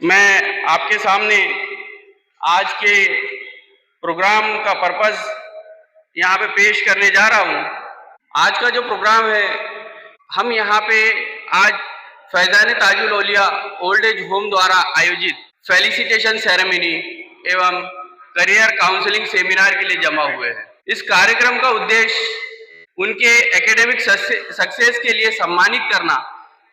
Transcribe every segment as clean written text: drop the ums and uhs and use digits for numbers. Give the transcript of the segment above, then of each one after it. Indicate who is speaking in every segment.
Speaker 1: मैं आपके सामने आज के प्रोग्राम का पर्पस यहाँ पे पेश करने जा रहा हूँ। आज का जो प्रोग्राम है, हम यहाँ पे आज फैज़ान ताजुल औलिया ओल्ड एज होम द्वारा आयोजित फेलिसिटेशन सेरेमनी एवं करियर काउंसलिंग सेमिनार के लिए जमा हुए हैं। इस कार्यक्रम का उद्देश्य उनके एकेडमिक सक्सेस के लिए सम्मानित करना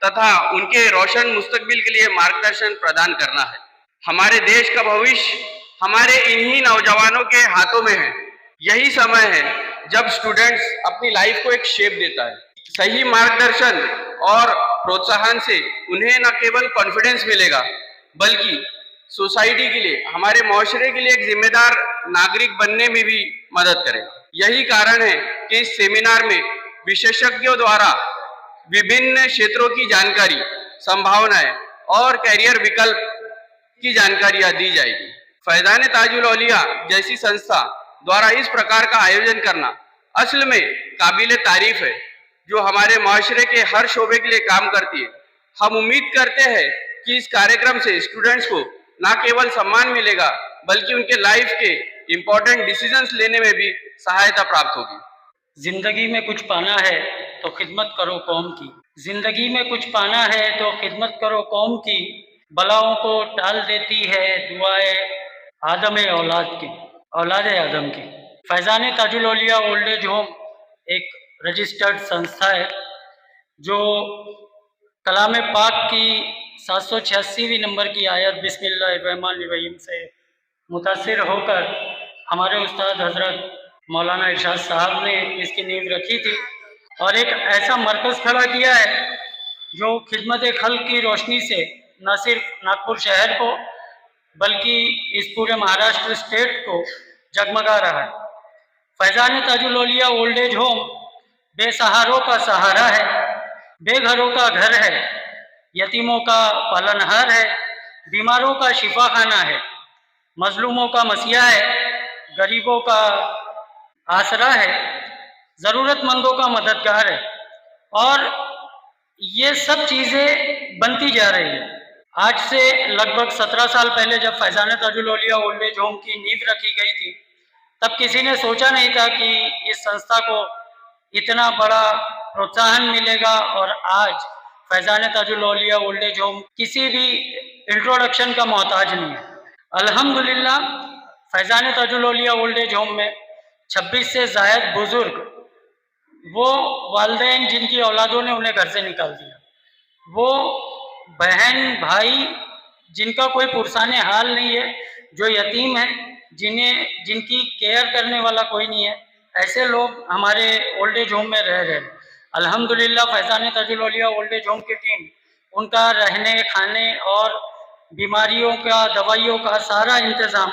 Speaker 1: तथा उनके रोशन मुस्तकबिल के लिए मार्गदर्शन प्रदान करना है। हमारे देश का भविष्य हमारे इन्हीं नौजवानों के हाथों में है। यही समय है जब स्टूडेंट्स अपनी लाइफ को एक शेप देता है। सही मार्गदर्शन और प्रोत्साहन से उन्हें न केवल कॉन्फिडेंस मिलेगा बल्कि सोसाइटी के लिए, हमारे माशरे के लिए एक जिम्मेदार नागरिक बनने में भी मदद करेगा। यही कारण है कि इस सेमिनार में विशेषज्ञों द्वारा विभिन्न क्षेत्रों की जानकारी, संभावनाएं और करियर विकल्प की जानकारियां दी जाएगी। फैज़ान ताजुल औलिया जैसी संस्था द्वारा इस प्रकार का आयोजन करना असल में काबिल तारीफ है, जो हमारे माशरे के हर शोबे के लिए काम करती है। हम उम्मीद करते हैं कि इस कार्यक्रम से स्टूडेंट्स को न केवल सम्मान मिलेगा बल्कि उनके लाइफ के इम्पोर्टेंट डिसीजंस लेने में भी सहायता प्राप्त होगी।
Speaker 2: जिंदगी में कुछ पाना है तो खिदमत करो कौम की। जिंदगी में कुछ पाना है तो खिदमत करो कौम की। बलाओं को टाल देती है दुआए आदम औलाद की, औलाद आदम की। फैज़ान ताजुल औलिया ओल्ड एज होम एक रजिस्टर्ड संस्था है जो कलाम पाक की 786वीं नंबर की आयत बिस्मिल्लाहिर्रहमानिर्रहीम से मुतासिर होकर हमारे उस्ताद हज़रत मौलाना इरशाद साहब ने इसकी नींव रखी थी और एक ऐसा मरकज़ खड़ा किया है जो खिदमत खल्क़ की रोशनी से न सिर्फ नागपुर शहर को बल्कि इस पूरे महाराष्ट्र स्टेट को जगमगा रहा है। फैज़ान ताजुल औलिया ओल्ड एज होम बेसहारों का सहारा है, बेघरों का घर है, यतीमों का पालनहार है, बीमारों का शिफा खाना है, मजलूमों का मसीहा है, गरीबों का आसरा है, ज़रूरतमंदों का मददगार है और ये सब चीज़ें बनती जा रही है। आज से लगभग 17 साल पहले जब फैज़ान ताजुल औलिया ओल्ड एज होम की नींव रखी गई थी, तब किसी ने सोचा नहीं था कि इस संस्था को इतना बड़ा प्रोत्साहन मिलेगा और आज फैज़ान ताजुल औलिया ओल्ड एज होम किसी भी इंट्रोडक्शन का मोहताज नहीं है। अल्हम्दुलिल्लाह फैज़ान ताजुल औलिया ओल्ड एज होम में 26 से ज़ायद बुज़ुर्ग, वो वालिदैन जिनकी औलादों ने उन्हें घर से निकाल दिया, वो बहन भाई जिनका कोई पुरसाने हाल नहीं है, जो यतीम है, जिनकी केयर करने वाला कोई नहीं है, ऐसे लोग हमारे ओल्ड एज होम में रह रहे हैं। अल्हम्दुलिल्लाह फैज़ान ताजुल औलिया ओल्ड एज होम की टीम उनका रहने खाने और बीमारियों का, दवाइयों का सारा इंतज़ाम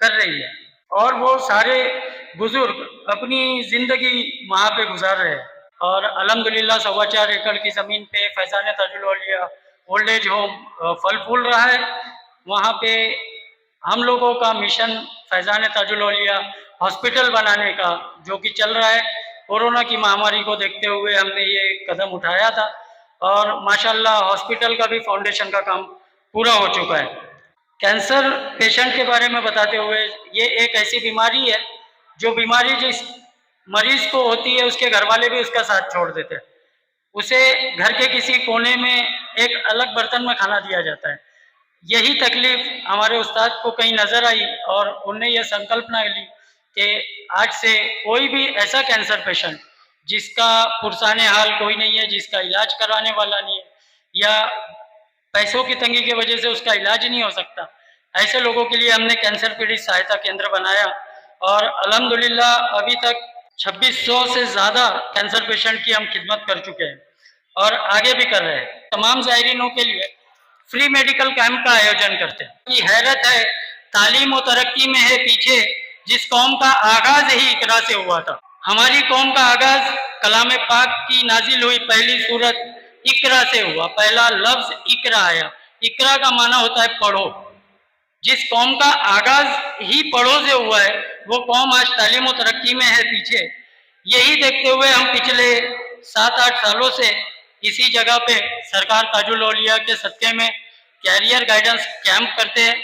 Speaker 2: कर रही है और वो सारे बुजुर्ग अपनी ज़िंदगी वहाँ पे गुजार रहे हैं और अल्हम्दुलिल्लाह 4.25 एकड़ की ज़मीन पे फैज़ान ताजुल औलिया ओल्ड एज होम फल फूल रहा है। वहाँ पे हम लोगों का मिशन फैज़ान ताजुल औलिया हॉस्पिटल बनाने का जो कि चल रहा है, कोरोना की महामारी को देखते हुए हमने ये कदम उठाया था और माशाल्लाह हॉस्पिटल का भी फाउंडेशन का काम पूरा हो चुका है। कैंसर पेशेंट के बारे में बताते हुए, ये एक ऐसी बीमारी है जो बीमारी जिस मरीज को होती है उसके घर वाले भी उसका साथ छोड़ देते हैं। उसे घर के किसी कोने में एक अलग बर्तन में खाना दिया जाता है। यही तकलीफ हमारे उस्ताद को कहीं नज़र आई और उन्होंने यह संकल्पना ली कि आज से कोई भी ऐसा कैंसर पेशेंट जिसका पुरसाने हाल कोई नहीं है, जिसका इलाज कराने वाला नहीं है या पैसों की तंगी की वजह से उसका इलाज नहीं हो सकता, ऐसे लोगों के लिए हमने कैंसर पीड़ित सहायता केंद्र बनाया और अल्हम्दुलिल्लाह अभी तक 2600 से ज़्यादा कैंसर पेशेंट की हम खिदमत कर चुके हैं और आगे भी कर रहे हैं। तमाम ज़ायरीनों के लिए फ्री मेडिकल कैंप का आयोजन करते हैं। ये हैरत है, तालीम और तरक्की में है पीछे जिस कौम का आगाज़ ही इकरा से हुआ था। हमारी कौम का आगाज़ कलाम पाक की नाजिल हुई पहली सूरत इकरा से हुआ। पहला लफ्ज़ इकरा आया। इकरा का माना होता है पढ़ो। जिस कौम का आगाज़ ही पढ़ो से हुआ है, वो कौम आज तालीम और तरक्की में है पीछे। यही देखते हुए हम पिछले 7-8 सालों से इसी जगह पे सरकार ताजुल औलिया के सदक़े में कैरियर गाइडेंस कैंप करते हैं,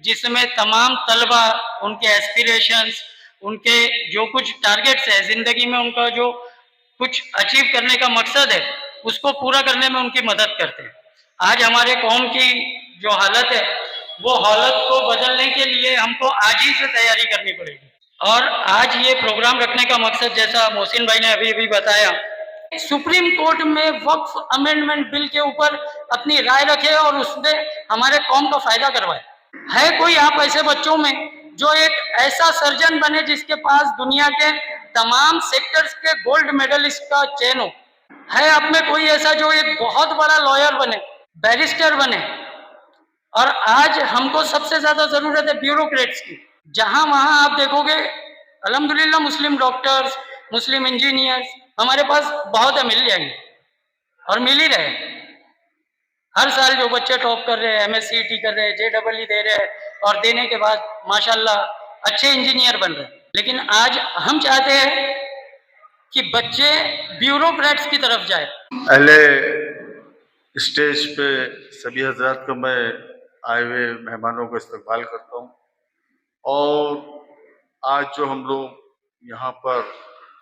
Speaker 2: जिसमें तमाम तलबा उनके एस्पिरेशंस, उनके जो कुछ टारगेट्स है ज़िंदगी में, उनका जो कुछ अचीव करने का मकसद है, उसको पूरा करने में उनकी मदद करते हैं। आज हमारे कौम की जो हालत है, वो हालत को बदलने के लिए हमको आज ही से तैयारी करनी पड़ेगी। और आज ये प्रोग्राम रखने का मकसद, जैसा मोहसिन भाई ने अभी बताया, सुप्रीम कोर्ट में वक्फ अमेंडमेंट बिल के ऊपर अपनी राय रखे और उसने हमारे कौम का फायदा करवाए। है कोई आप ऐसे बच्चों में जो एक ऐसा सर्जन बने जिसके पास दुनिया के तमाम सेक्टर्स के गोल्ड मेडलिस्ट का चयन हो? है आप में कोई ऐसा जो एक बहुत बड़ा लॉयर बने, बैरिस्टर बने? और आज हमको सबसे ज्यादा जरूरत है ब्यूरोक्रेट्स की। जहां वहां आप देखोगे, अल्हम्दुलिल्लाह मुस्लिम डॉक्टर्स, मुस्लिम इंजीनियर्स हमारे पास बहुत है, मिल जाएंगे और मिल ही रहे। हर साल जो बच्चे टॉप कर रहे हैं, MSCET कर रहे हैं, JEE दे रहे हैं और देने के बाद माशाल्लाह अच्छे इंजीनियर बन रहे हैं। लेकिन आज हम चाहते हैं कि बच्चे ब्यूरोक्रेट्स की तरफ जाए।
Speaker 3: पहले स्टेज पे सभी हजरात को मैं आए हुए मेहमानों का इस्तकबाल करता हूँ। और आज जो हम लोग यहाँ पर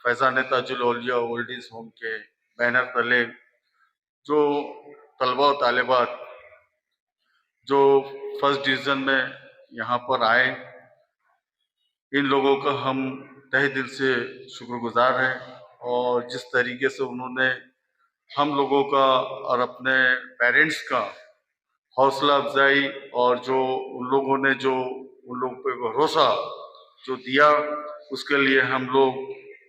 Speaker 3: फैज़ान ताजुल औलिया ओल्ड एज होम के बैनर तले जो तलबा और तालिबात जो फर्स्ट डिवीज़न में यहाँ पर आए, इन लोगों का हम तहे दिल से शुक्रगुजार हैं। और जिस तरीके से उन्होंने हम लोगों का और अपने पेरेंट्स का हौसला अफजाई और जो उन लोगों ने जो उन लोगों पे भरोसा जो दिया, उसके लिए हम लोग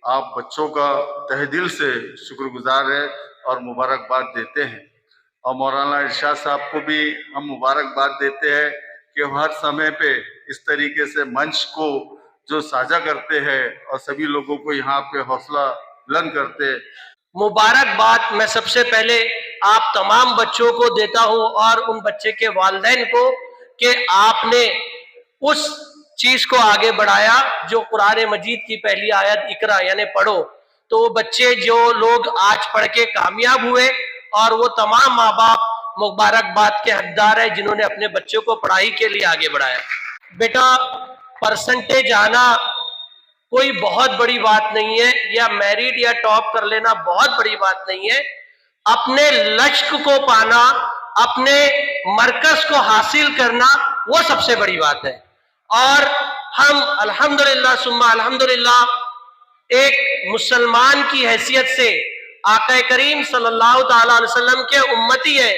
Speaker 3: आप बच्चों का तहे दिल से शुक्रगुजार है और मुबारकबाद देते हैं। और मौलाना इरशाद साहब को भी हम मुबारकबाद देते हैं कि हर समय पे इस तरीके से मंच को जो साझा करते हैं और सभी लोगों को यहाँ पे हौसला बुलंद करते हैं।
Speaker 4: मुबारकबाद मैं सबसे पहले आप तमाम बच्चों को देता हूं और उन बच्चे के वालिदैन को कि आपने उस चीज को आगे बढ़ाया जो कुरान मजीद की पहली आयत इकरा यानी पढ़ो। तो वो बच्चे जो लोग आज पढ़ के कामयाब हुए और वो तमाम माँ बाप मुबारकबाद के हकदार है जिन्होंने अपने बच्चों को पढ़ाई के लिए आगे बढ़ाया। बेटा, परसेंटेज आना कोई बहुत बड़ी बात नहीं है, या मेरिट या टॉप कर लेना बहुत बड़ी बात नहीं है। अपने लक्ष्य को पाना, अपने मरकज को हासिल करना, वो सबसे बड़ी बात है। और हम अल्हम्दुलिल्लाह सुम्मा अल्हम्दुलिल्लाह एक मुसलमान की हैसियत से आका करीम सल्लल्लाहु ताला अलैहि वसल्लम के उम्मती है,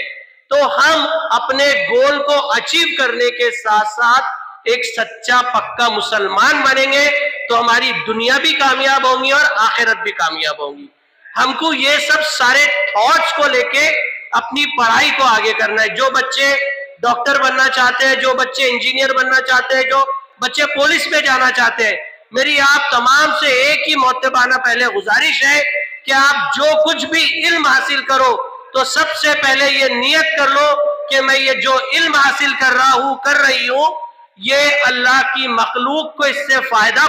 Speaker 4: तो हम अपने गोल को अचीव करने के साथ साथ एक सच्चा पक्का मुसलमान बनेंगे तो हमारी दुनिया भी कामयाब होंगी और आखिरत भी कामयाब होंगी। हमको ये सब सारे थॉट्स को लेके अपनी पढ़ाई को आगे करना है। जो बच्चे डॉक्टर बनना चाहते हैं, जो बच्चे इंजीनियर बनना चाहते हैं, जो बच्चे पुलिस में जाना चाहते हैं, मेरी आप तमाम से एक ही मोतबाना पहले गुजारिश है कि आप जो कुछ भी इल्म हासिल करो तो सबसे पहले ये नियत कर लो कि मैं ये जो इल्म हासिल कर रहा हूं, कर रही हूं, ये अल्लाह की मखलूक को इससे फायदा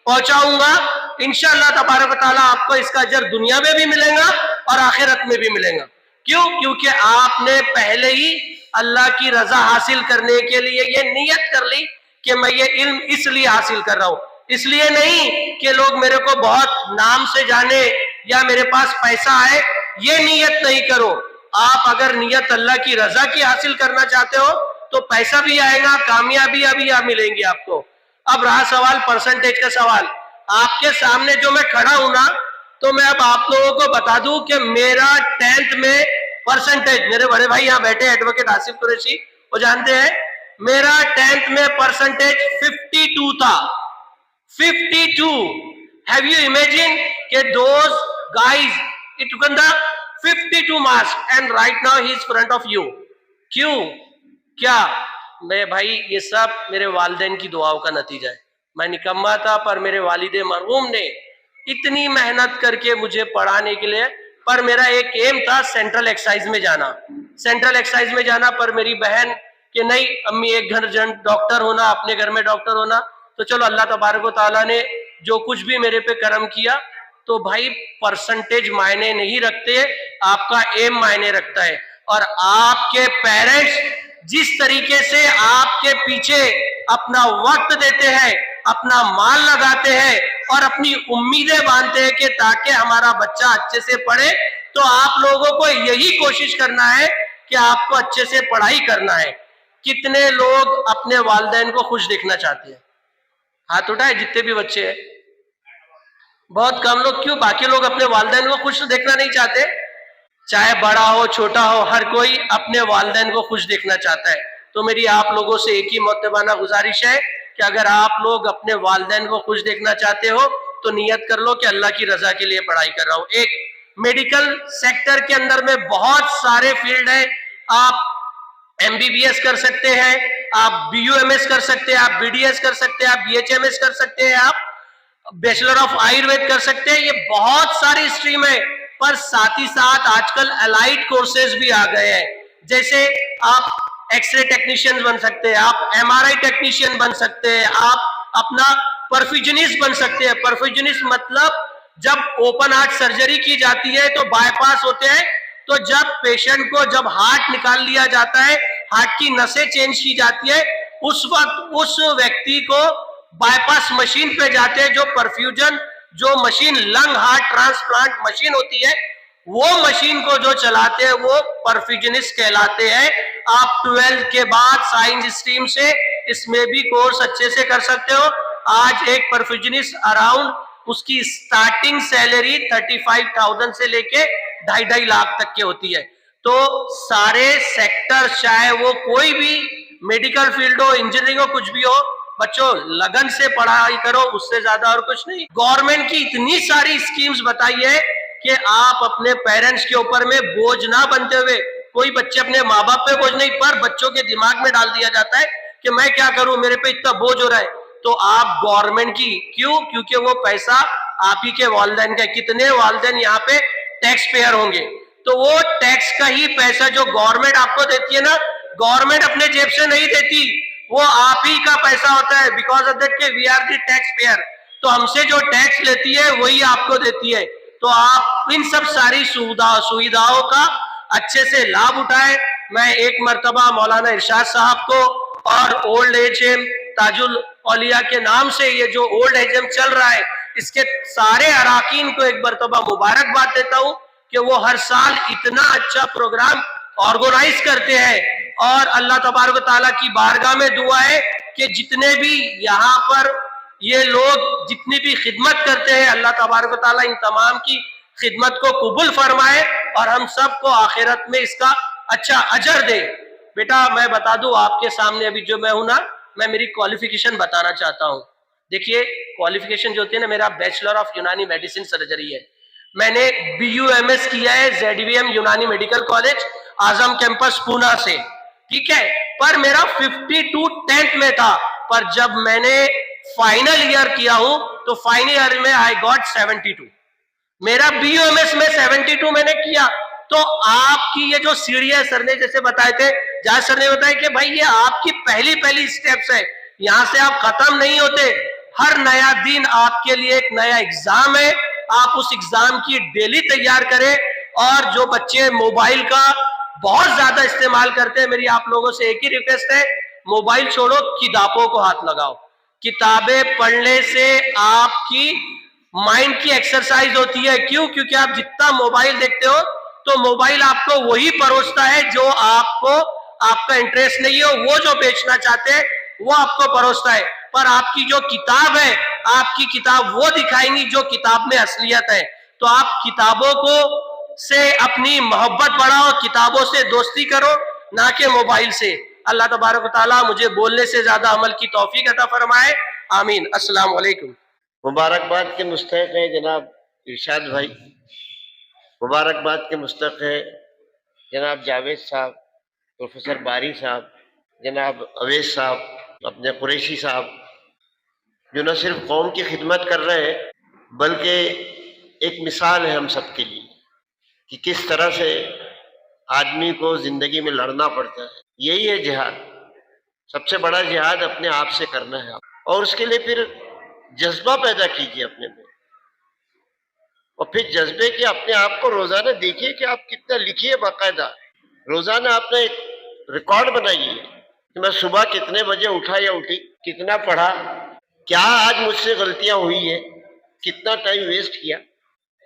Speaker 4: पहुंचाऊंगा। इंशाअल्लाह तबारक ताला आपको इसका अजर दुनिया में भी मिलेगा और आखिरत में भी मिलेगा। क्यों? क्योंकि आपने पहले ही अल्लाह की रजा हासिल करने के लिए ये नियत कर ली कि मैं ये इल्म इसलिए हासिल कर रहा हूं, इसलिए नहीं कि लोग मेरे को बहुत नाम से जाने या मेरे पास पैसा आए। ये नियत नहीं करो। आप अगर नियत अल्लाह की रजा की हासिल करना चाहते हो तो पैसा भी आएगा, कामयाबी भी मिलेंगी आपको। अब रहा सवाल परसेंटेज का सवाल, आपके सामने जो मैं खड़ा हूं ना, तो मैं अब आप लोगों को बता दूं कि मेरा 10th में परसेंटेज, मेरे बड़े भाई यहाँ बैठे एडवोकेट आसिफ कुरैशी, वो जानते हैं, मेरा 10th में परसेंटेज 52 था। 52। हैव यू इमेजिन कि those guys it took the 52 marks and right now he is front of you. क्यों? क्या मेरे भाई, ये सब मेरे वालिदैन की दुआओं का नतीजा है। मैं निकम्मा था पर मेरे वालिदे मरहूम ने इतनी मेहनत करके मुझे पढ़ाने के लिए, पर मेरा एक एम था सेंट्रल एक्साइज में जाना, सेंट्रल एक्साइज में जाना। पर मेरी बहन कि नहीं अम्मी, एक घर जन डॉक्टर होना, अपने घर में डॉक्टर होना। तो चलो अल्लाह तबारक व तआला ने जो कुछ भी मेरे पे करम किया। तो भाई परसेंटेज मायने नहीं रखते, आपका एम मायने रखता है। और आपके पेरेंट्स जिस तरीके से आपके पीछे अपना वक्त देते हैं, अपना माल लगाते हैं और अपनी उम्मीदें बांधते हैं कि ताकि हमारा बच्चा अच्छे से पढ़े, तो आप लोगों को यही कोशिश करना है कि आपको अच्छे से पढ़ाई करना है। कितने लोग अपने वालिदैन को खुश देखना चाहते हैं? हाथ उठाए जितने भी बच्चे हैं। बहुत कम लोग। क्यों? बाकी लोग अपने वालिदैन को खुश देखना नहीं चाहते? चाहे बड़ा हो छोटा हो, हर कोई अपने वालिदैन को खुश देखना चाहता है। तो मेरी आप लोगों से एक ही मोहतबाना गुजारिश है कि अगर आप लोग अपने वालिदैन को खुश देखना चाहते हो तो नियत कर लो कि अल्लाह की रजा के लिए पढ़ाई कर रहा हूं। एक मेडिकल सेक्टर के अंदर में बहुत सारे फील्ड है। आप MBBS कर सकते हैं, आप BUMS कर सकते हैं, आप BDS कर सकते हैं, आप BHMS कर सकते हैं, आप बैचलर ऑफ आयुर्वेद कर सकते हैं। ये बहुत सारी स्ट्रीम है, पर साथ ही साथ आजकल अलाइड कोर्सेज भी आ गए हैं। जैसे आप एक्सरे टेक्नीशियन बन सकते हैं, आप MRI टेक्नीशियन बन सकते हैं, आप अपना परफ्यूजनिस्ट बन सकते हैं। परफ्यूजनिस्ट मतलब जब ओपन हार्ट सर्जरी की जाती है तो बाईपास होते हैं, तो जब पेशेंट को जब हार्ट निकाल लिया जाता है, हार्ट की नसें चेंज की जाती है, उस वक्त उस व्यक्ति को बाईपास मशीन पे जाते हैं। जो परफ्यूजन जो machine lung heart transplant machine होती है, वो मशीन को जो चलाते हैं वो परफ्यूजनिस्ट कहलाते हैं। आप 12th के बाद साइंस स्ट्रीम से इसमें भी कोर्स अच्छे से कर सकते हो। आज एक परफ्यूजनिस्ट अराउंड उसकी स्टार्टिंग सैलरी 35,000 से लेके 2.5 लाख तक की होती है। तो सारे सेक्टर, चाहे वो कोई भी मेडिकल फील्ड हो, इंजीनियरिंग हो, कुछ भी हो, बच्चों लगन से पढ़ाई करो, उससे ज्यादा और कुछ नहीं। गवर्नमेंट की इतनी सारी स्कीम्स बताई है कि आप अपने पेरेंट्स के ऊपर में बोझ ना बनते हुए, कोई बच्चे अपने माँ बाप पे बोझ नहीं, पर बच्चों के दिमाग में डाल दिया जाता है कि मैं क्या करूं, मेरे पे इतना बोझ हो रहा है। तो आप गवर्नमेंट की, क्यों? क्योंकि वो पैसा आप ही के वालिदैन का। कितने वालिदैन यहाँ पे टैक्स पेयर होंगे, तो वो टैक्स का ही पैसा जो गवर्नमेंट आपको देती है ना, गवर्नमेंट अपने जेब से नहीं देती, वो आप ही का पैसा होता है। बिकॉज ऑफ दैट के we are the tax payer, तो हमसे जो टैक्स लेती है वही आपको देती है। तो आप इन सब सारी सुविधाओं का अच्छे से लाभ उठाएं। मैं एक मर्तबा मौलाना इरशाद साहब को और ओल्ड एज एम ताजुल औलिया के नाम से ये जो ओल्ड एज एम चल रहा है, इसके सारे अराकीन को एक मर्तबा मुबारकबाद देता हूं कि वो हर साल इतना अच्छा प्रोग्राम ऑर्गेनाइज करते हैं। और अल्लाह तबारक व तआला की बारगाह में दुआ है कि जितने भी यहाँ पर ये लोग जितनी भी खिदमत करते हैं, अल्लाह तबारक व तआला इन तमाम की खिदमत को कबूल फरमाए और हम सबको आखिरत में इसका अच्छा अजर दे। बेटा मैं बता दूं आपके सामने, अभी जो मैं हूं ना, मैं मेरी क्वालिफिकेशन बताना चाहता हूं। देखिए क्वालिफिकेशन जो होती है ना, मेरा बैचलर ऑफ यूनानी मेडिसिन सर्जरी है। मैंने BUMS किया है ZVM यूनानी मेडिकल कॉलेज आजम कैंपस पूना से, ठीक है। पर मेरा 52 10th में था, पर जब मैंने फाइनल ईयर किया हूं तो फाइनल ईयर में आई गॉट 72। मेरा BUMS में 72 मैंने किया। तो आपकी ये जो सीढ़ी है, सर ने जैसे बताए थे, जहां सर ने बताया कि भाई ये आपकी पहली स्टेप्स है, यहां से आप खत्म नहीं होते। हर नया दिन आपके लिए एक नया एग्जाम है, आप उस एग्जाम की डेली तैयार करें। और जो बच्चे मोबाइल का बहुत ज्यादा इस्तेमाल करते हैं, मेरी आप लोगों से एक ही रिक्वेस्ट है, मोबाइल छोड़ो, किताबों को हाथ लगाओ। किताबें पढ़ने से आपकी माइंड की एक्सरसाइज होती है। क्यों? क्योंकि आप जितना मोबाइल देखते हो तो मोबाइल आपको वही परोसता है जो आपको, आपका इंटरेस्ट नहीं हो, वो जो बेचना चाहते हैं वो आपको परोसता है। पर आपकी जो किताब है, आपकी किताब वो दिखाएंगी जो किताब में असलियत है। तो आप किताबों को से अपनी मोहब्बत बढ़ाओ, किताबों से दोस्ती करो, ना कि मोबाइल से। अल्लाह तबारक व तआला मुझे बोलने से ज्यादा अमल की तौफीक अता फरमाए। आमीन। अस्सलाम वालेकुम।
Speaker 5: मुबारकबाद के मुस्तहिक है जनाब इरशाद भाई, मुबारकबाद के मुस्तहिक है जनाब जावेद साहब, प्रोफेसर बारी साहब, जनाब अवैस साहब, अपने कुरैशी साहब, जो न सिर्फ कौम की खिदमत कर रहे हैं बल्कि एक मिसाल है हम सब के लिए कि किस तरह से आदमी को ज़िंदगी में लड़ना पड़ता है। यही है जिहाद। सबसे बड़ा जिहाद अपने आप से करना है, और उसके लिए फिर जज्बा पैदा कीजिए अपने में, और फिर जज्बे के अपने आप को रोजाना देखिए कि आप कितना लिखिए, बाकायदा रोजाना आपने एक रिकॉर्ड बनाइए कि मैं सुबह कितने बजे उठा या उठी, कितना पढ़ा, क्या आज मुझसे गलतियां हुई है, कितना टाइम वेस्ट किया,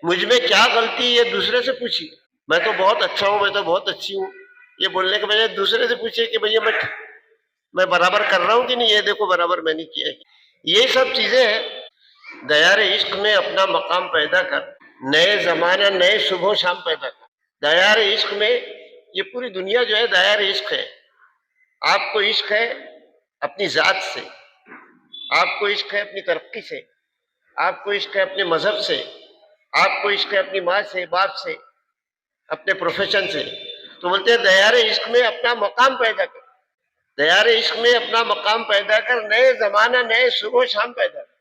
Speaker 5: मुझ में क्या गलती है, दूसरे से पूछिए। मैं तो बहुत अच्छा हूं, मैं तो बहुत अच्छी हूँ, ये बोलने के बजाय दूसरे से पूछिए कि भैया मैं बराबर कर रहा हूँ कि नहीं, ये देखो बराबर मैंने किया है। ये सब चीजें हैं। दयारे इश्क में अपना मकाम पैदा कर, नए जमाना नए सुबह शाम पैदा कर। दयारे इश्क में ये पूरी दुनिया जो है दयारे इश्क है। आपको इश्क है अपनी जात से, आपको इश्क है अपनी तरक्की से, आपको इश्क है अपने मजहब से, आपको इश्क है अपनी माँ से, बाप से, अपने प्रोफेशन से। तो बोलते हैं दयारे इश्क में अपना मकाम पैदा कर, दयारे इश्क में अपना मकाम पैदा कर, नए जमाना नए सुबह शाम पैदा कर।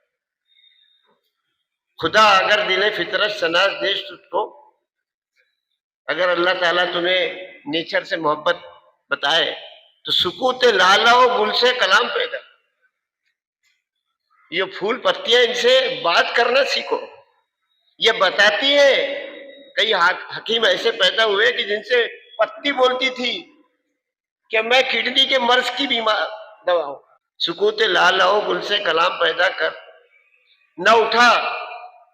Speaker 5: खुदा अगर दिले फितरत सनाज देश तुझको, अगर अल्लाह ताला तुम्हें नेचर से मोहब्बत बताए तो सुकूत लाला व गुल से कलाम पैदा। ये फूल पत्तियां, इनसे बात करना सीखो। ये बताती है, कई हकीम ऐसे पैदा हुए कि जिनसे पत्ती बोलती थी कि मैं किडनी के मर्ज की बीमार दवा हूं। सुकूत लाला व गुल से कलाम पैदा कर, न उठा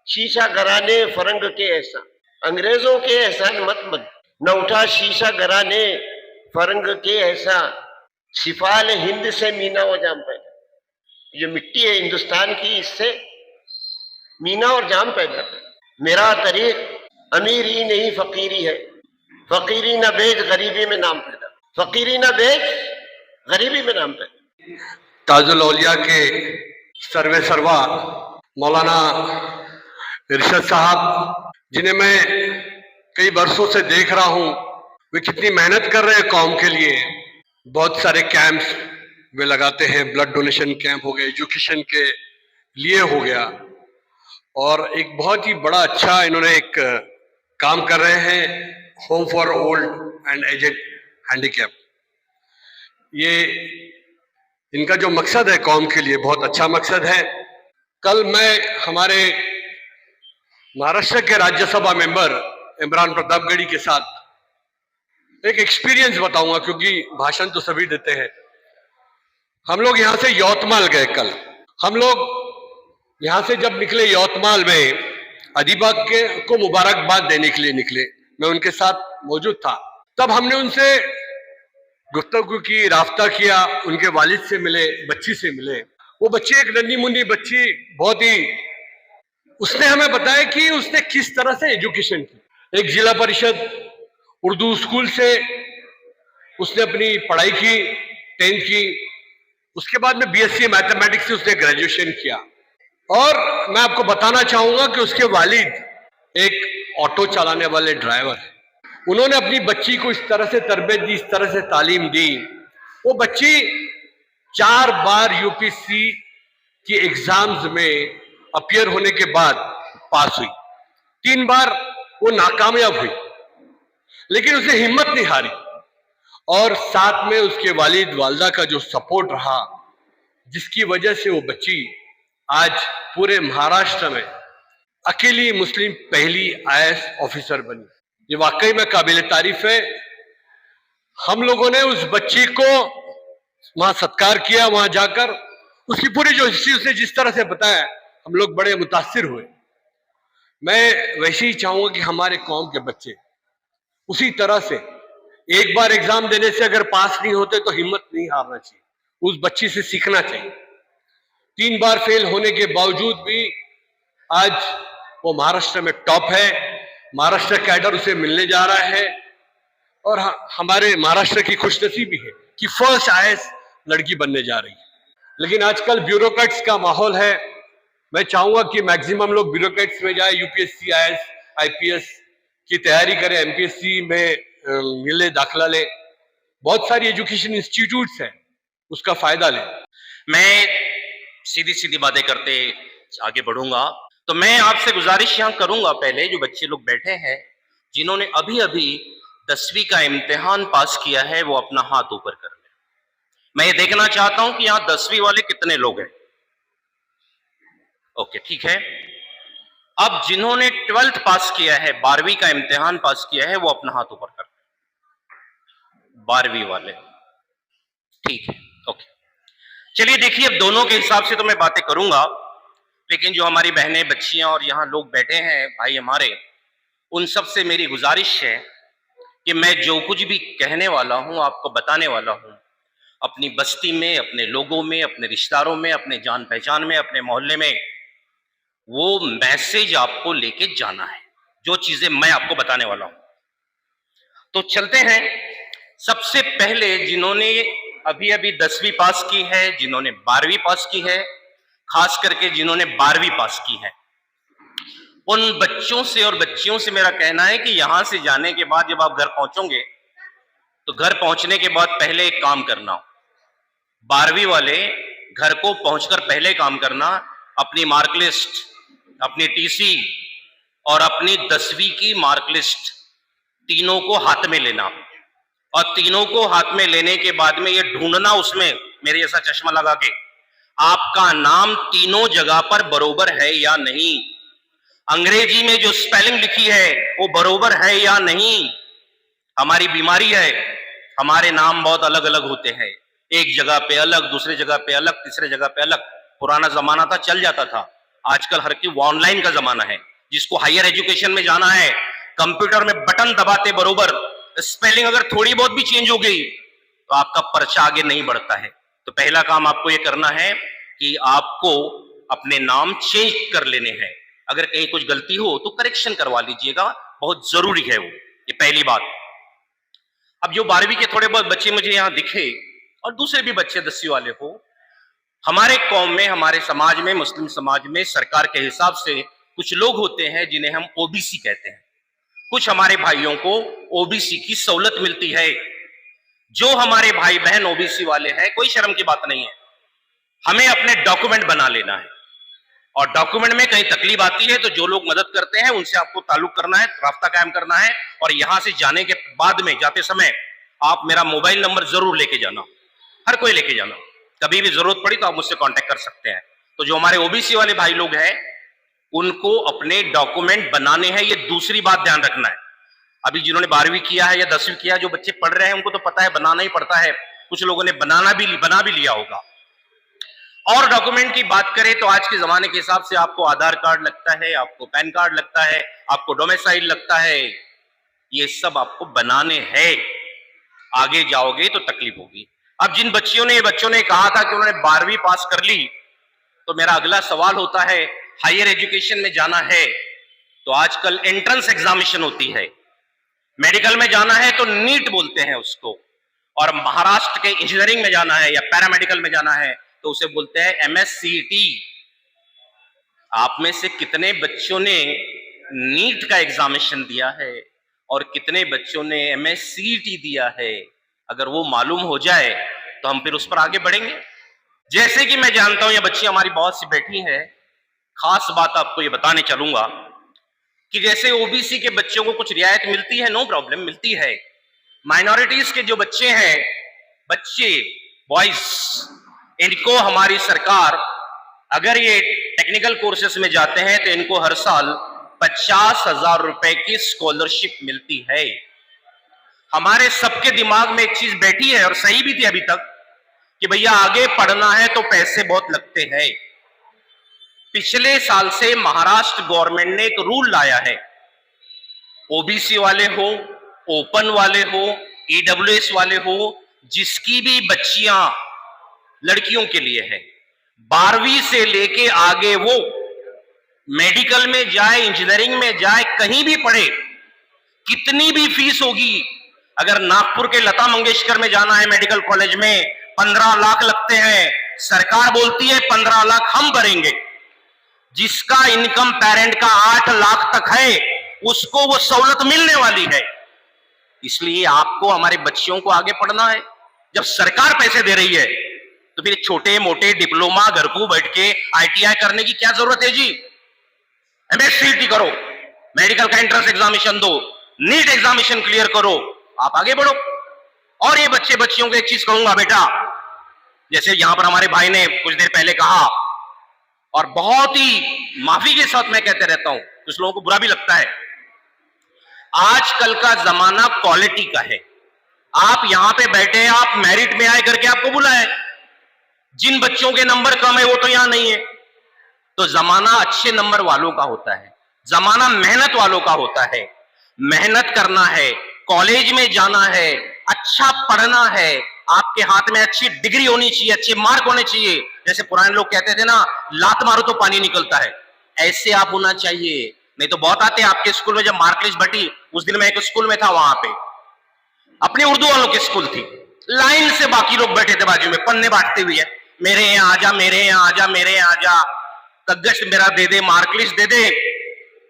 Speaker 5: शीशा गराने फरंग के ऐसा, अंग्रेजों के एहसान मत मत। न उठा शीशा गराने फरंग के ऐसा, सिफाल हिंद से मीना व जाम पैदा। जो मिट्टी है हिंदुस्तान की, इससे मीना और जाम पैदा कर। मेरा तरीक अमीरी नहीं फकीरी है, फकीरी न बेच गरीबी में नाम पैदा, फकीरी न बेच गरीबी में नाम पैदा।
Speaker 6: ताजुल औलिया के सर्वे सर्वा मौलाना इरशाद साहब, जिन्हें मैं कई वर्षों से देख रहा हूं, वे कितनी मेहनत कर रहे हैं कौम के लिए। बहुत सारे कैंप्स वे लगाते हैं, ब्लड डोनेशन कैंप हो गए, एजुकेशन के लिए हो गया, और एक बहुत ही बड़ा अच्छा इन्होंने एक काम कर रहे हैं, home for old and aged handicap. ये इनका जो मकसद है कौम के लिए बहुत अच्छा मकसद है। कल मैं हमारे महाराष्ट्र के राज्यसभा मेंबर इमरान प्रतापगढ़ी के साथ एक एक्सपीरियंस बताऊंगा, क्योंकि भाषण तो सभी देते हैं। हम लोग यहां से यवतमाल गए कल। हम लोग यहां से जब निकले यवतमाल में अदीबाग के को मुबारकबाद देने के लिए निकले, मैं उनके साथ मौजूद था। तब हमने उनसे गुफ्तगू की, राफ्ता किया, उनके वालिद से मिले, बच्ची से मिले। वो बच्ची एक नन्ही मुन्नी बच्ची, बहुत ही, उसने हमें बताया कि उसने किस तरह से एजुकेशन की। एक जिला परिषद उर्दू स्कूल से उसने अपनी पढ़ाई की, 10th की। उसके बाद में बीएससी मैथमेटिक्स से उसने ग्रेजुएशन किया। और मैं आपको बताना चाहूंगा कि उसके वालिद एक ऑटो चलाने वाले ड्राइवर है। उन्होंने अपनी बच्ची को इस तरह से तरबियत दी, इस तरह से तालीम दी, वो बच्ची 4 बार यूपीएससी की एग्जाम्स में अपीयर होने के बाद पास हुई, 3 बार वो नाकामयाब हुई, लेकिन उसने हिम्मत नहीं हारी। और साथ में उसके वालिद वालदा का जो सपोर्ट रहा, जिसकी वजह से वो बच्ची आज पूरे महाराष्ट्र में अकेली मुस्लिम पहली आईएएस ऑफिसर बनी। ये वाकई में काबिल तारीफ है। हम लोगों ने उस बच्ची को वहां सत्कार किया, वहां जाकर उसकी पूरी जो हिस्ट्री उसने जिस तरह से बताया, हम लोग बड़े मुतासिर हुए। मैं वैसे ही चाहूंगा कि हमारे कौम के बच्चे उसी तरह से, एक बार एग्जाम देने से अगर पास नहीं होते तो हिम्मत नहीं हारना चाहिए, उस बच्ची से सीखना चाहिए। 3 बार फेल होने के बावजूद भी आज वो महाराष्ट्र में टॉप है, महाराष्ट्र कैडर उसे मिलने जा रहा है। और हमारे महाराष्ट्र की खुशनसीबी है कि फर्स्ट आईएएस लड़की बनने जा रही है। लेकिन आजकल ब्यूरोक्रेट्स का माहौल है। मैं चाहूंगा कि मैक्सिमम लोग ब्यूरोक्रेट्स में जाए, यूपीएससी, आईएएस, आईपीएस की तैयारी करें, एमपीएससी में मिले, दाखिला ले। बहुत सारी एजुकेशन इंस्टीट्यूट्स हैं, उसका फायदा ले।
Speaker 7: मैं सीधी सीधी बातें करते आगे बढ़ूंगा। तो मैं आपसे गुजारिश यहाँ करूंगा, पहले जो बच्चे लोग बैठे हैं जिन्होंने अभी अभी 10वीं का इम्तिहान पास किया है, वो अपना हाथ ऊपर कर लें। मैं ये देखना चाहता हूं कि यहाँ 10वीं वाले कितने लोग हैं। ओके, ठीक है। अब जिन्होंने 12th पास किया है, 12वीं का इम्तिहान पास किया है, वो अपना हाथ ऊपर कर लें। 12वीं वाले, ठीक है, ओके। चलिए देखिए, अब दोनों के हिसाब से तो मैं बातें करूंगा, लेकिन जो हमारी बहनें, बच्चियां और यहाँ लोग बैठे हैं भाई हमारे, उन सब से मेरी गुजारिश है कि मैं जो कुछ भी कहने वाला हूं, आपको बताने वाला हूं, अपनी बस्ती में, अपने लोगों में, अपने रिश्तेदारों में, अपने जान पहचान में, अपने मोहल्ले में, वो मैसेज आपको लेके जाना है, जो चीजें मैं आपको बताने वाला हूं। तो चलते हैं। सबसे पहले जिन्होंने अभी अभी 10वीं पास की है, जिन्होंने 12वीं पास की है, खास करके जिन्होंने 12वीं पास की है, उन बच्चों से और बच्चियों से मेरा कहना है कि यहां से जाने के बाद जब आप घर पहुंचोगे, तो घर पहुंचने के बाद पहले एक काम करना, 12वीं वाले घर को पहुंचकर पहले काम करना, अपनी मार्कलिस्ट, अपनी टीसी और अपनी 10वीं की मार्कलिस्ट, तीनों को हाथ में लेना, और तीनों को हाथ में लेने के बाद में ये ढूंढना उसमें मेरे जैसा चश्मा लगा के, आपका नाम तीनों जगह पर बरोबर है या नहीं, अंग्रेजी में जो स्पेलिंग लिखी है वो बरोबर है या नहीं। हमारी बीमारी है, हमारे नाम बहुत अलग अलग होते हैं, एक जगह पे अलग, दूसरी जगह पे अलग, तीसरे जगह पे अलग। पुराना जमाना था, चल जाता था, आजकल हर की ऑनलाइन का जमाना है। जिसको हायर एजुकेशन में जाना है, कंप्यूटर में बटन दबाते बरोबर स्पेलिंग अगर थोड़ी बहुत भी चेंज हो गई तो आपका पर्चा आगे नहीं बढ़ता है। तो पहला काम आपको यह करना है कि आपको अपने नाम चेंज कर लेने हैं। अगर कहीं कुछ गलती हो तो करेक्शन करवा लीजिएगा, बहुत जरूरी है वो, ये पहली बात। अब जो 12वीं के थोड़े बहुत बच्चे मुझे यहां दिखे और दूसरे भी बच्चे 10वीं वाले हो, हमारे कौम में, हमारे समाज में, मुस्लिम समाज में सरकार के हिसाब से कुछ लोग होते हैं जिन्हें हम ओबीसी कहते हैं। कुछ हमारे भाइयों को ओबीसी की सहूलत मिलती है। जो हमारे भाई बहन ओबीसी वाले हैं, कोई शर्म की बात नहीं है, हमें अपने डॉक्यूमेंट बना लेना है, और डॉक्यूमेंट में कहीं तकलीफ आती है तो जो लोग मदद करते हैं उनसे आपको ताल्लुक करना है, रास्ता कायम करना है। और यहां से जाने के बाद में, जाते समय आप मेरा मोबाइल नंबर जरूर लेके जाना, हर कोई लेके जाना, कभी भी जरूरत पड़ी तो आप मुझसे कांटेक्ट कर सकते हैं। तो जो हमारे ओबीसी वाले भाई लोग हैं उनको अपने डॉक्यूमेंट बनाने हैं, ये दूसरी बात ध्यान रखना है। अभी जिन्होंने 12वीं किया है या 10वीं किया है, जो बच्चे पढ़ रहे हैं उनको तो पता है बनाना ही पड़ता है, कुछ लोगों ने बना भी लिया होगा। और डॉक्यूमेंट की बात करें तो आज के जमाने के हिसाब से आपको आधार कार्ड लगता है, आपको पैन कार्ड लगता है, आपको डोमिसाइल लगता है, ये सब आपको बनाने हैं। आगे जाओगे तो तकलीफ होगी। अब जिन बच्चों ने कहा था कि उन्होंने 12वीं पास कर ली, तो मेरा अगला सवाल होता है, हायर एजुकेशन में जाना है तो आजकल एंट्रेंस एग्जामिनेशन होती है, मेडिकल में जाना है तो नीट बोलते हैं उसको, और महाराष्ट्र के इंजीनियरिंग में जाना है या पैरामेडिकल में जाना है तो उसे बोलते हैं एमएससीईटी। आप में से कितने बच्चों ने नीट का एग्जामिनेशन दिया है और कितने बच्चों ने एमएससीईटी दिया है? अगर वो मालूम हो जाए तो हम फिर उस पर आगे बढ़ेंगे। जैसे कि मैं जानता हूं ये बच्ची हमारी बहुत सी बैठी है, खास बात आपको ये बताने चलूंगा कि जैसे ओबीसी के बच्चों को कुछ रियायत मिलती है, नो प्रॉब्लम, मिलती है। माइनॉरिटीज के जो बच्चे हैं, बॉयज, इनको हमारी सरकार, अगर ये टेक्निकल कोर्सेस में जाते हैं तो इनको हर साल 50,000 रुपए की स्कॉलरशिप मिलती है। हमारे सबके दिमाग में एक चीज बैठी है और सही भी थी अभी तक कि भैया आगे पढ़ना है तो पैसे बहुत लगते हैं। पिछले साल से महाराष्ट्र गवर्नमेंट ने एक रूल लाया है, ओबीसी वाले हो, ओपन वाले हो, ईडब्ल्यूएस वाले हो, जिसकी भी बच्चियां, लड़कियों के लिए है, 12वीं से लेके आगे वो मेडिकल में जाए, इंजीनियरिंग में जाए, कहीं भी पढ़े, कितनी भी फीस होगी, अगर नागपुर के लता मंगेशकर में जाना है मेडिकल कॉलेज में 15 लाख लगते हैं, सरकार बोलती है 15 लाख हम भरेंगे। जिसका इनकम पेरेंट का 8 लाख तक है उसको वो सहूलत मिलने वाली है। इसलिए आपको, हमारे बच्चियों को आगे पढ़ना है। जब सरकार पैसे दे रही है तो फिर छोटे मोटे डिप्लोमा घर को बैठ के आईटीआई करने की क्या जरूरत है जी? एमएससीईटी करो, मेडिकल का एंट्रेंस एग्जामिनेशन दो, नीट एग्जामिनेशन क्लियर करो, आप आगे बढ़ो। और ये बच्चियों को एक चीज कहूंगा बेटा, जैसे यहां पर हमारे भाई ने कुछ देर पहले कहा, और बहुत ही माफी के साथ मैं कहते रहता हूं, कुछ लोगों को बुरा भी लगता है, आजकल का जमाना क्वालिटी का है। आप यहां पे बैठे हैं, आप मेरिट में आए करके आपको बुलाए। जिन बच्चों के नंबर कम है वो तो यहां नहीं है। तो जमाना अच्छे नंबर वालों का होता है, जमाना मेहनत वालों का होता है। मेहनत करना है, कॉलेज में जाना है, अच्छा पढ़ना है, आपके हाथ में अच्छी डिग्री होनी चाहिए, अच्छे मार्क होने चाहिए। जैसे पुराने लोग कहते थे ना, लात मारो तो पानी निकलता है, ऐसे आप होना चाहिए। नहीं तो बहुत आते हैं आपके स्कूल में। जब मार्क लिस्ट बटी, उस दिन मैं एक स्कूल में था, वहां पे अपने उर्दू वालों की स्कूल थी, लाइन से बाकी लोग बैठे थे बाजू में, पन्ने बांटते हुए, मेरे यहाँ आजा, मेरे यहाँ आजा, मेरे यहाँ आजा, कग्गश मेरा दे दे, मार्क लिस्ट दे दे,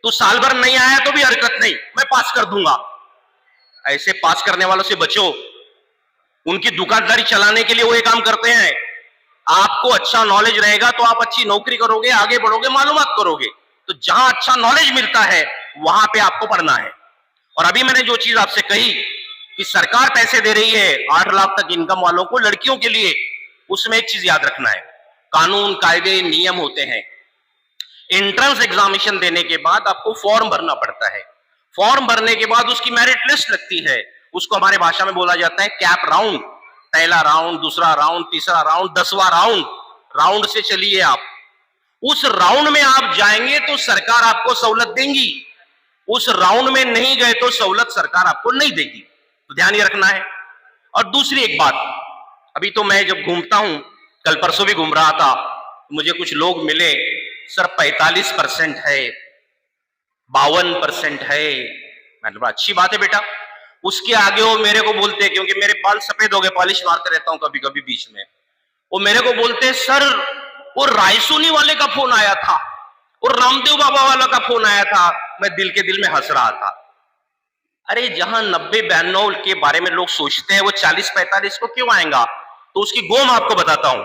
Speaker 7: तू साल भर नहीं आया तो भी हरकत नहीं, मैं पास कर दूंगा। ऐसे पास करने वालों से बचो। उनकी दुकानदारी चलाने के लिए वो ये काम करते हैं। आपको अच्छा नॉलेज रहेगा तो आप अच्छी नौकरी करोगे, आगे बढ़ोगे, मालूमात करोगे। तो जहां अच्छा नॉलेज मिलता है वहां पे आपको पढ़ना है। और अभी मैंने जो चीज आपसे कही कि सरकार पैसे दे रही है 8 लाख तक इनकम वालों को लड़कियों के लिए, उसमें एक चीज याद रखना है, कानून कायदे नियम होते हैं। एंट्रेंस एग्जामिनेशन देने के बाद आपको फॉर्म भरना पड़ता है। फॉर्म भरने के बाद उसकी मेरिट लिस्ट लगती है, उसको हमारे भाषा में बोला जाता है कैप राउंड। पहला राउंड, दूसरा राउंड, तीसरा राउंड, 10वां राउंड, राउंड से चलिए आप। उस राउंड में आप जाएंगे तो सरकार आपको सहूलत देंगी, उस राउंड में नहीं गए तो सहूलत सरकार आपको नहीं देगी। तो ध्यान ये रखना है। और दूसरी एक बात, अभी तो मैं जब घूमता हूं, कल परसों भी घूम रहा था, मुझे कुछ लोग मिले, सर 45% है, 52% है। मैंने बोला अच्छी बात है बेटा। उसके आगे वो मेरे को बोलते हैं, क्योंकि मेरे बाल सफेद हो गए, पॉलिश मारते रहता हूं कभी कभी बीच में, वो मेरे को बोलते हैं सर वो रायसोनी वाले का फोन आया था और रामदेव बाबा वाला का फोन आया था। मैं दिल के दिल में हंस रहा था। अरे जहां 90-92 के बारे में लोग सोचते हैं, वो 40-45 को क्यों आएगा? तो उसकी गोम आपको बताता हूं।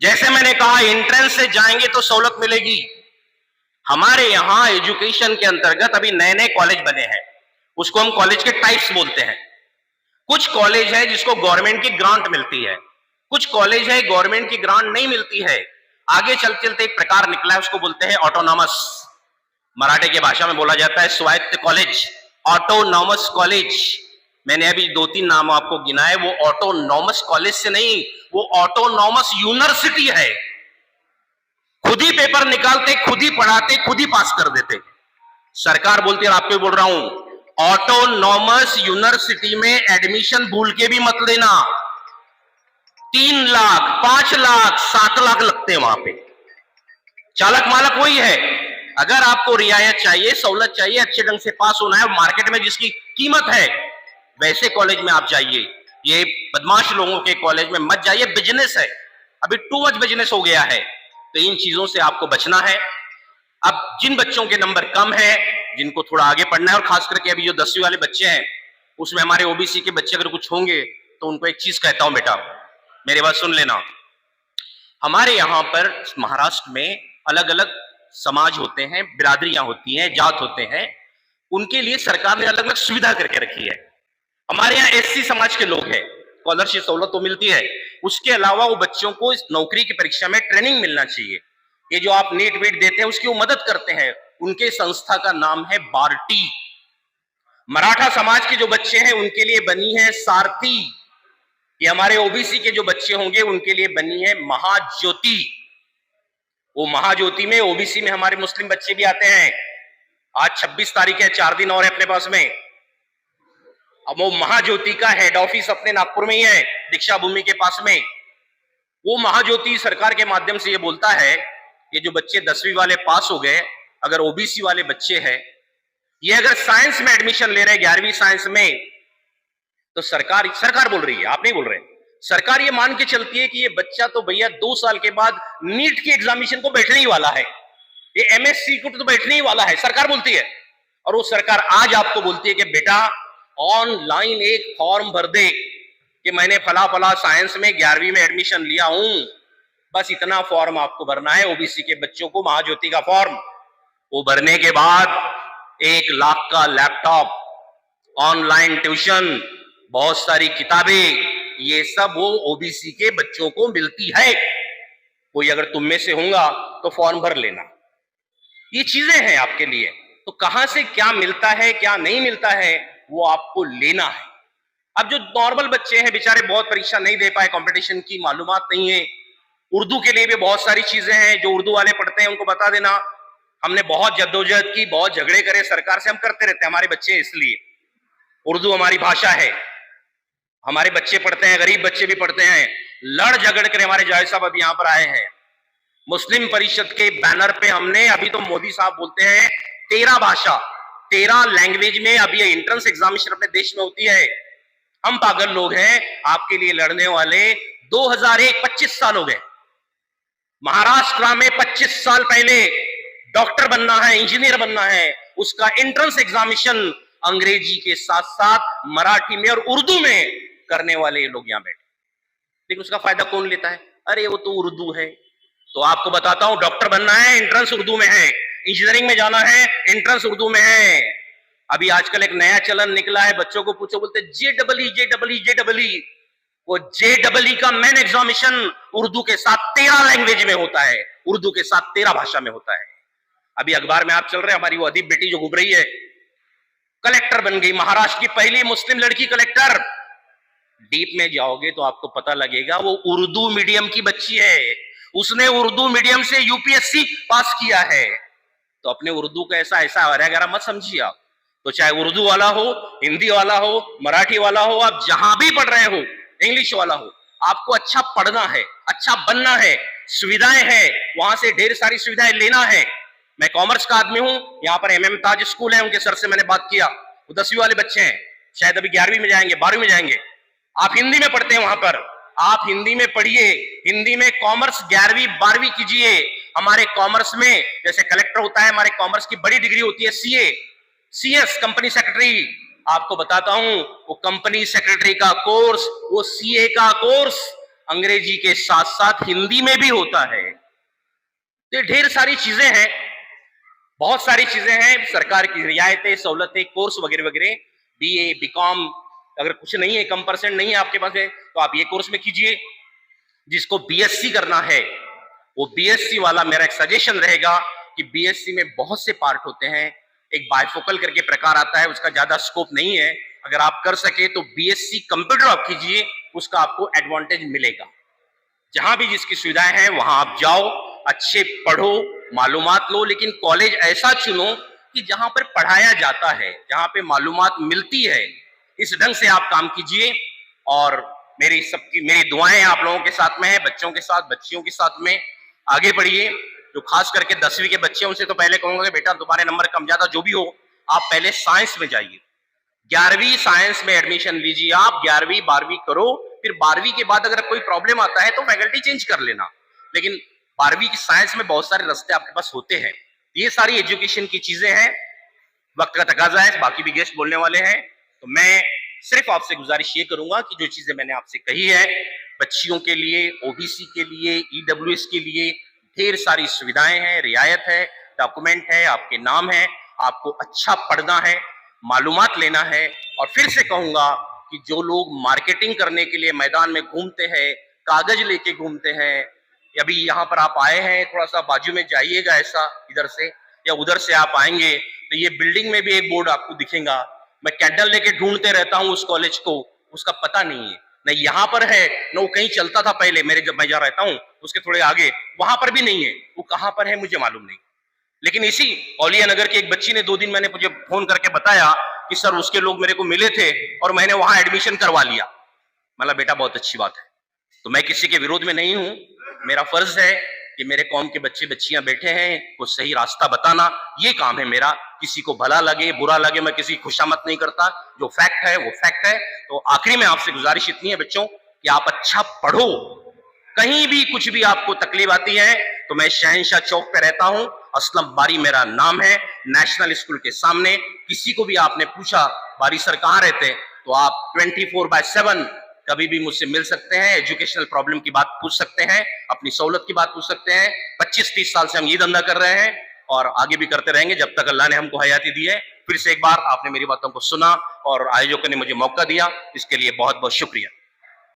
Speaker 7: जैसे मैंने कहा एंट्रेंस से जाएंगे तो सहूलत मिलेगी। हमारे यहां एजुकेशन के अंतर्गत अभी नए नए कॉलेज बने हैं, उसको हम कॉलेज के टाइप्स बोलते हैं। कुछ कॉलेज है जिसको गवर्नमेंट की ग्रांट मिलती है, कुछ कॉलेज है गवर्नमेंट की ग्रांट नहीं मिलती है। आगे चलते चलते एक प्रकार निकला है, उसको बोलते हैं ऑटोनॉमस। मराठी की भाषा में बोला जाता है स्वायत्त कॉलेज, ऑटोनॉमस कॉलेज। मैंने अभी 2-3 नाम आपको गिनाए, वो ऑटोनॉमस कॉलेज से नहीं, वो ऑटोनॉमस यूनिवर्सिटी है। खुद ही पेपर निकालते, खुद ही पढ़ाते, खुद ही पास कर देते। सरकार बोलती है, आपको बोल रहा हूं, ऑटोनॉमस यूनिवर्सिटी में एडमिशन भूल के भी मत लेना। 3 लाख, 5 लाख, 7 लाख लगते हैं वहां पे। चालक मालक वही है। अगर आपको रियायत चाहिए, सहूलत चाहिए, अच्छे ढंग से पास होना है, मार्केट में जिसकी कीमत है, वैसे कॉलेज में आप जाइए। ये बदमाश लोगों के कॉलेज में मत जाइए, बिजनेस है, अभी टू मच बिजनेस हो गया है। तो इन चीजों से आपको बचना है। अब जिन बच्चों के नंबर कम है, जिनको थोड़ा आगे पढ़ना है, और खास करके अभी जो 10वीं वाले बच्चे हैं, उसमें हमारे ओबीसी के बच्चे अगर कुछ होंगे तो उनको एक चीज कहता हूं, बेटा मेरी बात सुन लेना। हमारे यहां पर महाराष्ट्र में अलग अलग समाज होते हैं, बिरादरियां होती हैं, जात होते हैं, उनके लिए सरकार ने अलग अलग सुविधा करके रखी है। हमारे यहाँ एससी समाज के लोग हैं, स्कॉलरशिप सहूलत तो मिलती है, उसके अलावा वो बच्चों को इस नौकरी की परीक्षा में ट्रेनिंग मिलना चाहिए। ये जो आप नीट वीट देते हैं उसकी वो मदद करते हैं, उनके संस्था का नाम है बार्टी। मराठा समाज के जो बच्चे हैं उनके लिए बनी है सारथी। ये हमारे ओबीसी के जो बच्चे होंगे उनके लिए बनी है महाज्योति। वो महाज्योति में ओबीसी में हमारे मुस्लिम बच्चे भी आते हैं। आज 26 तारीख है, 4 दिन और है अपने पास में। अब वो महाज्योति का हेड ऑफिस अपने नागपुर में ही है, दीक्षा भूमि के पास में। वो महाज्योति सरकार के माध्यम से ये बोलता है, ये जो बच्चे 10वीं वाले पास हो गए, अगर ओबीसी वाले बच्चे हैं, ये अगर साइंस में एडमिशन ले रहे हैं 11वीं साइंस में, तो सरकार बोल रही है, आप नहीं बोल रहे, सरकार ये मान के चलती है कि ये बच्चा तो भैया 2 साल के बाद नीट की एग्जामिनेशन को बैठने ही वाला है, ये एमएससी को तो बैठने ही वाला है, सरकार बोलती है। और वो सरकार आज आपको बोलती है कि बेटा ऑनलाइन एक फॉर्म भर दे कि मैंने फला फला साइंस में 11वीं में एडमिशन लिया हूं, बस इतना फॉर्म आपको भरना है, ओबीसी के बच्चों को महाज्योति का फॉर्म। वो भरने के बाद 1 लाख का लैपटॉप, ऑनलाइन ट्यूशन, बहुत सारी किताबें, ये सब वो ओबीसी के बच्चों को मिलती है। कोई अगर तुम में से होगा तो फॉर्म भर लेना। ये चीजें हैं आपके लिए। तो कहां से क्या मिलता है क्या नहीं मिलता है वो आपको लेना है। अब जो नॉर्मल बच्चे हैं बेचारे बहुत परीक्षा नहीं दे पाए, कंपटीशन की मालूमात नहीं है, उर्दू के लिए भी बहुत सारी चीजें हैं जो उर्दू वाले पढ़ते हैं उनको बता देना। हमने बहुत जद्दोजहद की, बहुत झगड़े करे सरकार से, हम करते रहते हैं, हमारे बच्चे हैं इसलिए। उर्दू हमारी भाषा है, हमारे बच्चे पढ़ते हैं, गरीब बच्चे भी पढ़ते हैं, लड़ झगड़ कर हमारे जावेद साहब अभी यहाँ पर आए हैं। मुस्लिम परिषद के बैनर पे हमने, अभी तो मोदी साहब बोलते हैं 13 भाषा 13 लैंग्वेज में अभी एंट्रेंस एग्जामिनेशन अपने देश में होती है। हम पागल लोग हैं आपके लिए लड़ने वाले। 2001 25 साल हो गए, महाराष्ट्र में 25 साल पहले डॉक्टर बनना है, इंजीनियर बनना है, उसका एंट्रेंस एग्जामिनेशन अंग्रेजी के साथ साथ मराठी में और उर्दू में करने वाले लोग यहां बैठे, लेकिन उसका फायदा कौन लेता है? अरे वो तो उर्दू है। तो आपको बताता हूं, डॉक्टर बनना है एंट्रेंस उर्दू में है, इंजीनियरिंग में जाना है एंट्रेंस उर्दू में है। अभी आजकल एक नया चलन निकला है, बच्चों को पूछो बोलते JEE। वो JEE का मेन एग्जामिनेशन उर्दू के साथ 13 लैंग्वेज में होता है, उर्दू के साथ 13 भाषा में होता है। अभी अखबार में आप चल रहे हैं, हमारी वो अदीब बेटी जो घूम रही है, कलेक्टर बन गई, महाराष्ट्र की पहली मुस्लिम लड़की कलेक्टर। डीप में जाओगे तो आपको पता लगेगा वो उर्दू मीडियम की बच्ची है, उसने उर्दू मीडियम से UPSC पास किया है। तो अपने उर्दू का ऐसा वगैरह मत समझिए आप। तो चाहे उर्दू वाला हो, हिंदी वाला हो, मराठी वाला हो, आप जहां भी पढ़ रहे हो, इंग्लिश वाला हो, आपको अच्छा पढ़ना है, अच्छा बनना है, सुविधाएं हैं वहां से ढेर सारी सुविधाएं लेना है। मैं कॉमर्स का आदमी हूं, यहाँ पर MM ताज स्कूल है, उनके सर से मैंने बात किया, वो 10वीं वाले बच्चे हैं, शायद अभी 11वीं में जाएंगे, 12वीं में जाएंगे। आप हिंदी में पढ़ते हैं वहां पर, आप हिंदी में पढ़िए, हिंदी में कॉमर्स 11वीं 12वीं कीजिए। हमारे कॉमर्स में जैसे कलेक्टर होता है, हमारे कॉमर्स की बड़ी डिग्री होती है CA CS कंपनी सेक्रेटरी। आपको बताता हूं वो कंपनी सेक्रेटरी का कोर्स, वो CA का कोर्स अंग्रेजी के साथ साथ हिंदी में भी होता है। ये ढेर सारी चीजें हैं, बहुत सारी चीजें हैं, सरकार की रियायतें, सहूलतें, कोर्स वगैरह वगैरह। BA BCom अगर कुछ नहीं है, कम परसेंट नहीं है आपके पास है, तो आप ये कोर्स में कीजिए। जिसको BSc करना है वो BSc वाला मेरा एक सजेशन रहेगा कि BSc में बहुत से पार्ट होते हैं, एक बायफोकल करके प्रकार आता है, उसका ज्यादा स्कोप नहीं है। अगर आप कर सके तो BSc कंप्यूटर आप कीजिए, उसका आपको एडवांटेज मिलेगा। जहां भी जिसकी सुविधाएं हैं वहां आप जाओ, अच्छे पढ़ो, मालूमात लो, लेकिन कॉलेज ऐसा चुनो कि जहां पर पढ़ाया जाता है, जहां पे मालूमात मिलती है। इस ढंग से आप काम कीजिए और मेरी दुआएं आप लोगों के साथ में है, बच्चों के साथ, बच्चियों के साथ में। आगे बढ़िए। जो खास करके 10वीं के बच्चे, उनसे तो पहले कहूंगा कि बेटा तुम्हारे नंबर कम ज्यादा जो भी हो, आप पहले साइंस में जाइए, 11वीं साइंस में एडमिशन लीजिए। आप 11वीं 12वीं करो, फिर 12वीं के बाद अगर कोई प्रॉब्लम आता है तो फैकल्टी चेंज कर लेना, लेकिन 12वीं की साइंस में बहुत सारे रास्ते आपके पास होते हैं। ये सारी एजुकेशन की चीजें हैं, वक्त का तकाजा है, बाकी भी गेस्ट बोलने वाले हैं। तो मैं सिर्फ आपसे गुजारिश ये करूंगा कि जो चीजें मैंने आपसे कही है, बच्चियों के लिए, OBC के लिए, EWS के लिए ढेर सारी सुविधाएं हैं, रियायत है, डॉक्यूमेंट है, आपके नाम है, आपको अच्छा पढ़ना है, मालूमात लेना है। और फिर से कहूंगा कि जो लोग मार्केटिंग करने के लिए मैदान में घूमते हैं, कागज लेके घूमते हैं, अभी यहाँ पर आप आए हैं, थोड़ा सा बाजू में जाइएगा, ऐसा इधर से या उधर से आप आएंगे तो ये बिल्डिंग में भी एक बोर्ड आपको दिखेगा। मैं कैंडल लेके ढूंढते रहता हूँ उस कॉलेज को, उसका पता नहीं है, न यहाँ पर है न वो कहीं चलता था पहले, मेरे जब मैं जहाँ रहता हूँ उसके थोड़े आगे, वहां पर भी नहीं है, वो कहाँ पर है मुझे मालूम नहीं। लेकिन इसी औलिया नगर की एक बच्ची ने 2 दिन मैंने मुझे फोन करके बताया कि सर उसके लोग मेरे को मिले थे और मैंने वहां एडमिशन करवा लिया। मतलब बेटा बहुत अच्छी बात है। तो मैं किसी के विरोध में नहीं हूं, मेरा फर्ज है कि मेरे कौम के बच्चे बच्चियां बैठे हैं वो सही रास्ता बताना, ये काम है मेरा। किसी को भला लगे बुरा लगे, मैं किसी की खुशामद नहीं करता, जो फैक्ट है वो फैक्ट है। तो आखिरी में आपसे गुजारिश इतनी है बच्चों कि आप अच्छा पढ़ो, कहीं भी कुछ भी आपको तकलीफ आती है तो मैं शहनशाह चौक पे रहता हूं, असलम बारी मेरा नाम है, नेशनल स्कूल के सामने। किसी को भी आपने पूछा बारी सर कहाँ रहते हैं, तो आप 24/7 कभी भी मुझसे मिल सकते हैं, एजुकेशनल प्रॉब्लम की बात पूछ सकते हैं, अपनी सहूलत की बात पूछ सकते हैं। 25-30 साल से हम ये धंधा कर रहे हैं और आगे भी करते रहेंगे जब तक अल्लाह ने हमको हयाती दी है। फिर से एक बार आपने मेरी बातों को सुना और आयोजकों ने मुझे मौका दिया, इसके लिए बहुत बहुत शुक्रिया।